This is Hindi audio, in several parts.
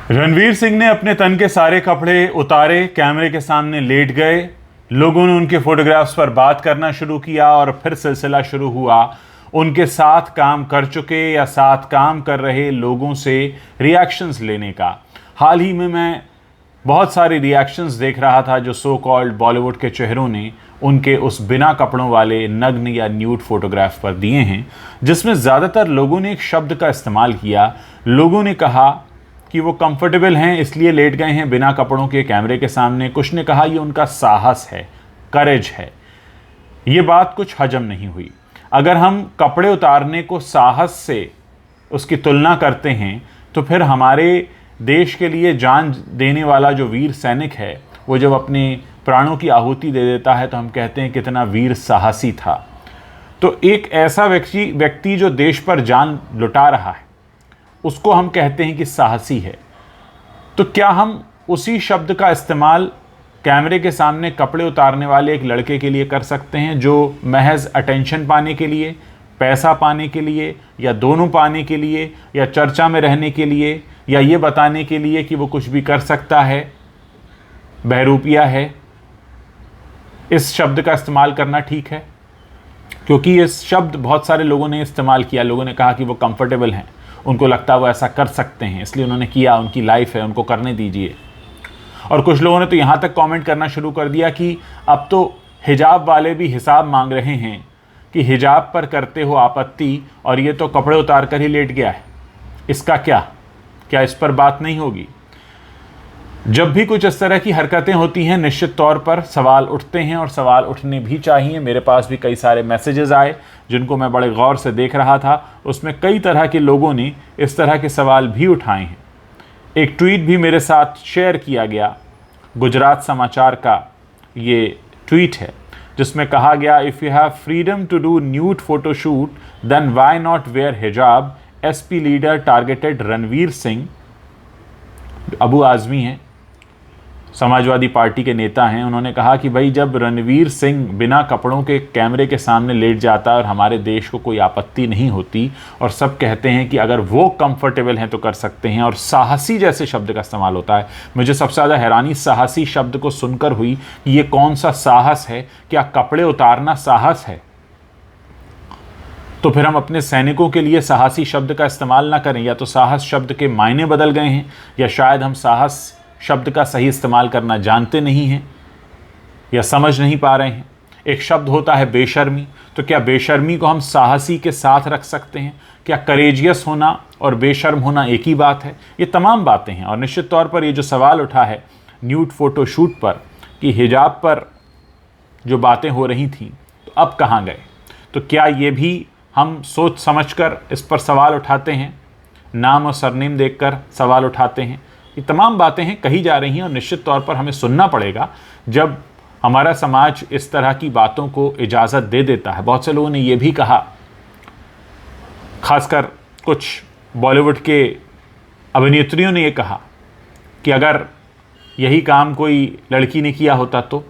रणवीर सिंह ने अपने तन के सारे कपड़े उतारे, कैमरे के सामने लेट गए। लोगों ने उनके फोटोग्राफ्स पर बात करना शुरू किया और फिर सिलसिला शुरू हुआ उनके साथ काम कर चुके या साथ काम कर रहे लोगों से रिएक्शंस लेने का। हाल ही में मैं बहुत सारे रिएक्शंस देख रहा था जो सो कॉल्ड बॉलीवुड के चेहरों ने उनके उस बिना कपड़ों वाले नग्न या न्यूड फोटोग्राफ पर दिए हैं, जिसमें ज़्यादातर लोगों ने एक शब्द का इस्तेमाल किया। लोगों ने कहा कि वो कंफर्टेबल हैं इसलिए लेट गए हैं बिना कपड़ों के कैमरे के सामने। कुछ ने कहा ये उनका साहस है, करेज है। ये बात कुछ हजम नहीं हुई। अगर हम कपड़े उतारने को साहस से उसकी तुलना करते हैं तो फिर हमारे देश के लिए जान देने वाला जो वीर सैनिक है वो जब अपने प्राणों की आहुति दे देता है तो हम कहते हैं कितना वीर साहसी था। तो एक ऐसा व्यक्ति जो देश पर जान लुटा रहा है उसको हम कहते हैं कि साहसी है। तो क्या हम उसी शब्द का इस्तेमाल कैमरे के सामने कपड़े उतारने वाले एक लड़के के लिए कर सकते हैं जो महज अटेंशन पाने के लिए, पैसा पाने के लिए, या दोनों पाने के लिए, या चर्चा में रहने के लिए, या ये बताने के लिए कि वो कुछ भी कर सकता है, बहरूपिया है? इस शब्द का इस्तेमाल करना ठीक है? क्योंकि इस शब्द बहुत सारे लोगों ने इस्तेमाल किया। लोगों ने कहा कि वो कंफर्टेबल हैं, उनको लगता है वो ऐसा कर सकते हैं, इसलिए उन्होंने किया, उनकी लाइफ है, उनको करने दीजिए। और कुछ लोगों ने तो यहाँ तक कमेंट करना शुरू कर दिया कि अब तो हिजाब वाले भी हिसाब मांग रहे हैं कि हिजाब पर करते हो आपत्ति और ये तो कपड़े उतार कर ही लेट गया है, इसका क्या इस पर बात नहीं होगी? जब भी कुछ इस तरह की हरकतें होती हैं निश्चित तौर पर सवाल उठते हैं और सवाल उठने भी चाहिए। मेरे पास भी कई सारे मैसेजेस आए जिनको मैं बड़े गौर से देख रहा था। उसमें कई तरह के लोगों ने इस तरह के सवाल भी उठाए हैं। एक ट्वीट भी मेरे साथ शेयर किया गया, गुजरात समाचार का ये ट्वीट है जिसमें कहा गया, if you have freedom to do nude photoshoot then why not wear hijab. SP leader targeted Ranveer Singh. Abu Azmi हैं, समाजवादी पार्टी के नेता हैं। उन्होंने कहा कि भाई जब रणवीर सिंह बिना कपड़ों के कैमरे के सामने लेट जाता है और हमारे देश को कोई आपत्ति नहीं होती और सब कहते हैं कि अगर वो कंफर्टेबल हैं तो कर सकते हैं, और साहसी जैसे शब्द का इस्तेमाल होता है। मुझे सबसे ज़्यादा हैरानी साहसी शब्द को सुनकर हुई कि ये कौन सा साहस है? क्या कपड़े उतारना साहस है? तो फिर हम अपने सैनिकों के लिए साहसी शब्द का इस्तेमाल ना करें। या तो साहस शब्द के मायने बदल गए हैं, या शायद हम साहस शब्द का सही इस्तेमाल करना जानते नहीं हैं या समझ नहीं पा रहे हैं। एक शब्द होता है बेशर्मी, तो क्या बेशर्मी को हम साहसी के साथ रख सकते हैं? क्या करेजियस होना और बेशर्म होना एक ही बात है? ये तमाम बातें हैं। और निश्चित तौर पर ये जो सवाल उठा है न्यूड फोटोशूट पर कि हिजाब पर जो बातें हो रही थीं तो अब कहाँ गए, तो क्या ये भी हम सोच समझकर इस पर सवाल उठाते हैं? नाम और सरनेम देखकर सवाल उठाते हैं? ये तमाम बातें हैं कही जा रही हैं और निश्चित तौर पर हमें सुनना पड़ेगा जब हमारा समाज इस तरह की बातों को इजाज़त दे देता है। बहुत से लोगों ने ये भी कहा, खासकर कुछ बॉलीवुड के अभिनेत्रियों ने ये कहा कि अगर यही काम कोई लड़की ने किया होता तो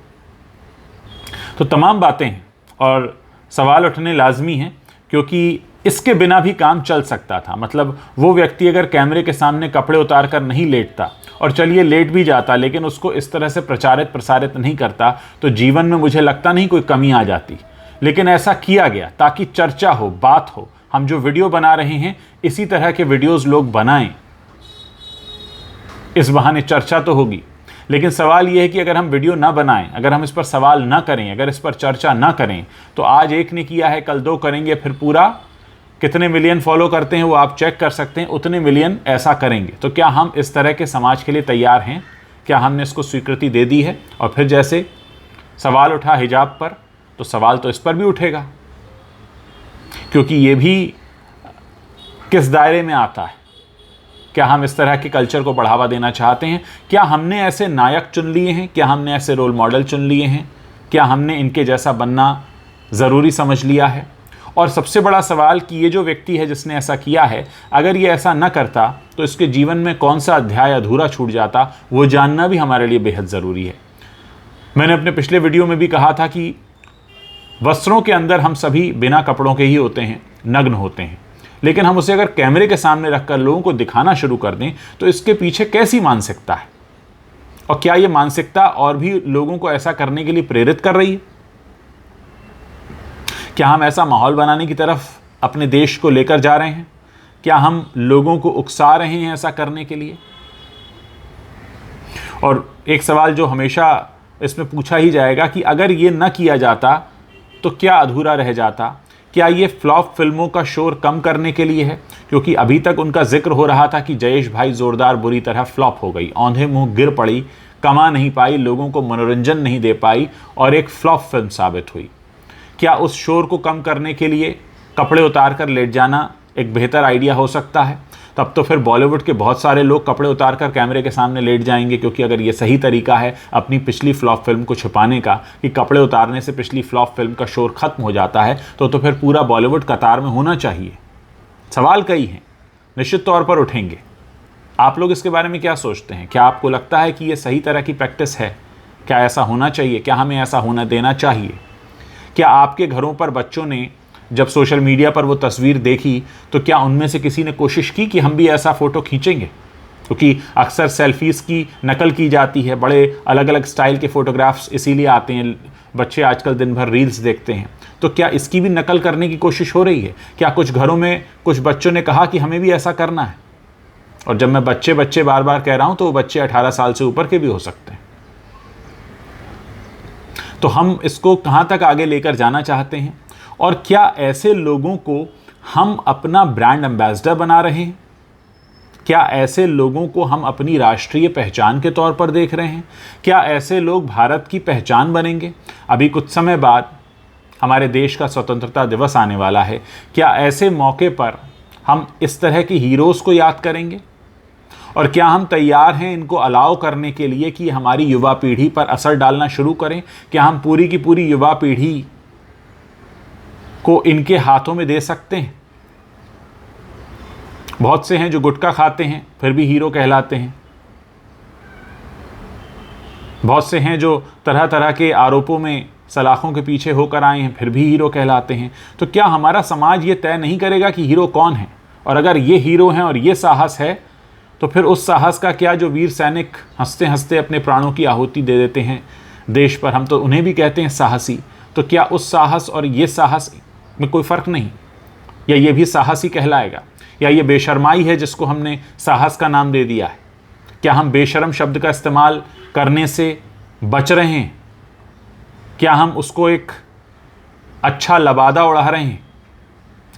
तमाम बातें हैं और सवाल उठने लाजमी हैं, क्योंकि इसके बिना भी काम चल सकता था। मतलब वो व्यक्ति अगर कैमरे के सामने कपड़े उतार कर नहीं लेटता, और चलिए लेट भी जाता लेकिन उसको इस तरह से प्रसारित नहीं करता, तो जीवन में मुझे लगता नहीं कोई कमी आ जाती। लेकिन ऐसा किया गया ताकि चर्चा हो, बात हो। हम जो वीडियो बना रहे हैं इसी तरह के वीडियोस लोग बनाएं, इस बहाने चर्चा तो होगी। लेकिन सवाल यह है कि अगर हम वीडियो ना बनाएं, अगर हम इस पर सवाल ना करें, अगर इस पर चर्चा ना करें, तो आज एक ने किया है कल दो करेंगे, फिर पूरा कितने मिलियन फॉलो करते हैं वो आप चेक कर सकते हैं, उतने मिलियन ऐसा करेंगे। तो क्या हम इस तरह के समाज के लिए तैयार हैं? क्या हमने इसको स्वीकृति दे दी है? और फिर जैसे सवाल उठा हिजाब पर, तो सवाल तो इस पर भी उठेगा, क्योंकि ये भी किस दायरे में आता है। क्या हम इस तरह के कल्चर को बढ़ावा देना चाहते हैं? क्या हमने ऐसे नायक चुन लिए हैं? क्या हमने ऐसे रोल मॉडल चुन लिए हैं? क्या हमने इनके जैसा बनना ज़रूरी समझ लिया है? और सबसे बड़ा सवाल कि ये जो व्यक्ति है जिसने ऐसा किया है, अगर ये ऐसा न करता तो इसके जीवन में कौन सा अध्याय अधूरा छूट जाता, वो जानना भी हमारे लिए बेहद ज़रूरी है। मैंने अपने पिछले वीडियो में भी कहा था कि वस्त्रों के अंदर हम सभी बिना कपड़ों के ही होते हैं, नग्न होते हैं। लेकिन हम उसे अगर कैमरे के सामने रखकर लोगों को दिखाना शुरू कर दें तो इसके पीछे कैसी मानसिकता है, और क्या ये मानसिकता और भी लोगों को ऐसा करने के लिए प्रेरित कर रही है? क्या हम ऐसा माहौल बनाने की तरफ अपने देश को लेकर जा रहे हैं? क्या हम लोगों को उकसा रहे हैं ऐसा करने के लिए? और एक सवाल जो हमेशा इसमें पूछा ही जाएगा कि अगर ये न किया जाता तो क्या अधूरा रह जाता? क्या ये फ्लॉप फिल्मों का शोर कम करने के लिए है? क्योंकि अभी तक उनका जिक्र हो रहा था कि जयेश भाई जोरदार बुरी तरह फ्लॉप हो गई, औंधे मुंह गिर पड़ी, कमा नहीं पाई, लोगों को मनोरंजन नहीं दे पाई और एक फ्लॉप फिल्म साबित हुई। क्या उस शोर को कम करने के लिए कपड़े उतार कर लेट जाना एक बेहतर आइडिया हो सकता है? तब तो फिर बॉलीवुड के बहुत सारे लोग कपड़े उतार कर कैमरे के सामने लेट जाएंगे, क्योंकि अगर ये सही तरीका है अपनी पिछली फ्लॉप फिल्म को छुपाने का कि कपड़े उतारने से पिछली फ्लॉप फिल्म का शोर खत्म हो जाता है, तो फिर पूरा बॉलीवुड कतार में होना चाहिए। सवाल कई हैं, निश्चित तौर पर उठेंगे। आप लोग इसके बारे में क्या सोचते हैं? क्या आपको लगता है कि ये सही तरह की प्रैक्टिस है? क्या ऐसा होना चाहिए? क्या हमें ऐसा होना देना चाहिए? क्या आपके घरों पर बच्चों ने जब सोशल मीडिया पर वो तस्वीर देखी तो क्या उनमें से किसी ने कोशिश की कि हम भी ऐसा फ़ोटो खींचेंगे? क्योंकि अक्सर सेल्फीज़ की नकल की जाती है, बड़े अलग अलग स्टाइल के फ़ोटोग्राफ्स इसीलिए आते हैं, बच्चे आजकल दिन भर रील्स देखते हैं, तो क्या इसकी भी नकल करने की कोशिश हो रही है? क्या कुछ घरों में कुछ बच्चों ने कहा कि हमें भी ऐसा करना है? और जब मैं बच्चे बच्चे बार बार कह रहा हूँ तो वो बच्चे 18 साल से ऊपर के भी हो सकते हैं। तो हम इसको कहाँ तक आगे लेकर जाना चाहते हैं, और क्या ऐसे लोगों को हम अपना ब्रांड एम्बेसडर बना रहे हैं? क्या ऐसे लोगों को हम अपनी राष्ट्रीय पहचान के तौर पर देख रहे हैं? क्या ऐसे लोग भारत की पहचान बनेंगे? अभी कुछ समय बाद हमारे देश का स्वतंत्रता दिवस आने वाला है। क्या ऐसे मौके पर हम इस तरह के हीरोज़ को याद करेंगे? और क्या हम तैयार हैं इनको अलाउ करने के लिए कि हमारी युवा पीढ़ी पर असर डालना शुरू करें? क्या हम पूरी की पूरी युवा पीढ़ी को इनके हाथों में दे सकते हैं? बहुत से हैं जो गुटखा खाते हैं फिर भी हीरो कहलाते हैं। बहुत से हैं जो तरह तरह के आरोपों में सलाखों के पीछे होकर आए हैं फिर भी हीरो कहलाते हैं। तो क्या हमारा समाज ये तय नहीं करेगा कि हीरो कौन है? और अगर ये हीरो हैं और ये साहस है तो फिर उस साहस का क्या जो वीर सैनिक हंसते हंसते अपने प्राणों की आहुति दे देते हैं देश पर, हम तो उन्हें भी कहते हैं साहसी। तो क्या उस साहस और ये साहस में कोई फ़र्क नहीं? या ये भी साहस ही कहलाएगा? या ये बेशर्माई है जिसको हमने साहस का नाम दे दिया है? क्या हम बेशर्म शब्द का इस्तेमाल करने से बच रहे हैं? क्या हम उसको एक अच्छा लबादा उड़ा रहे हैं?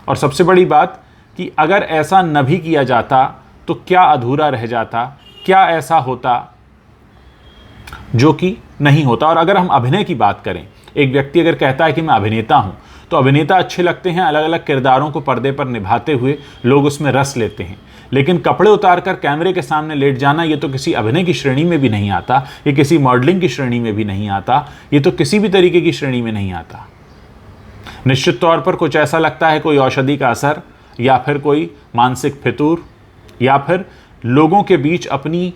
और सबसे बड़ी बात कि अगर ऐसा न भी किया जाता तो क्या अधूरा रह जाता? क्या ऐसा होता जो कि नहीं होता? और अगर हम अभिनय की बात करें, एक व्यक्ति अगर कहता है कि मैं अभिनेता हूं, तो अभिनेता अच्छे लगते हैं, अलग अलग किरदारों को पर्दे पर निभाते हुए लोग उसमें रस लेते हैं। लेकिन कपड़े उतारकर कैमरे के सामने लेट जाना, ये तो किसी अभिनय की श्रेणी में भी नहीं आता, ये किसी मॉडलिंग की श्रेणी में भी नहीं आता, ये तो किसी भी तरीके की श्रेणी में नहीं आता। निश्चित तौर पर कुछ ऐसा लगता है कोई औषधि का असर, या फिर कोई मानसिक फितूर, या फिर लोगों के बीच अपनी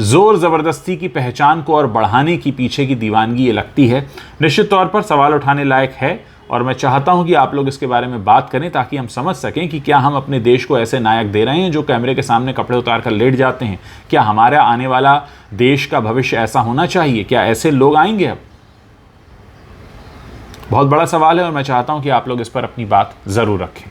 जोर ज़बरदस्ती की पहचान को और बढ़ाने की पीछे की दीवानगी ये लगती है। निश्चित तौर पर सवाल उठाने लायक है, और मैं चाहता हूं कि आप लोग इसके बारे में बात करें ताकि हम समझ सकें कि क्या हम अपने देश को ऐसे नायक दे रहे हैं जो कैमरे के सामने कपड़े उतार कर लेट जाते हैं? क्या हमारा आने वाला देश का भविष्य ऐसा होना चाहिए? क्या ऐसे लोग आएंगे? अब बहुत बड़ा सवाल है और मैं चाहता हूं कि आप लोग इस पर अपनी बात ज़रूर रखें।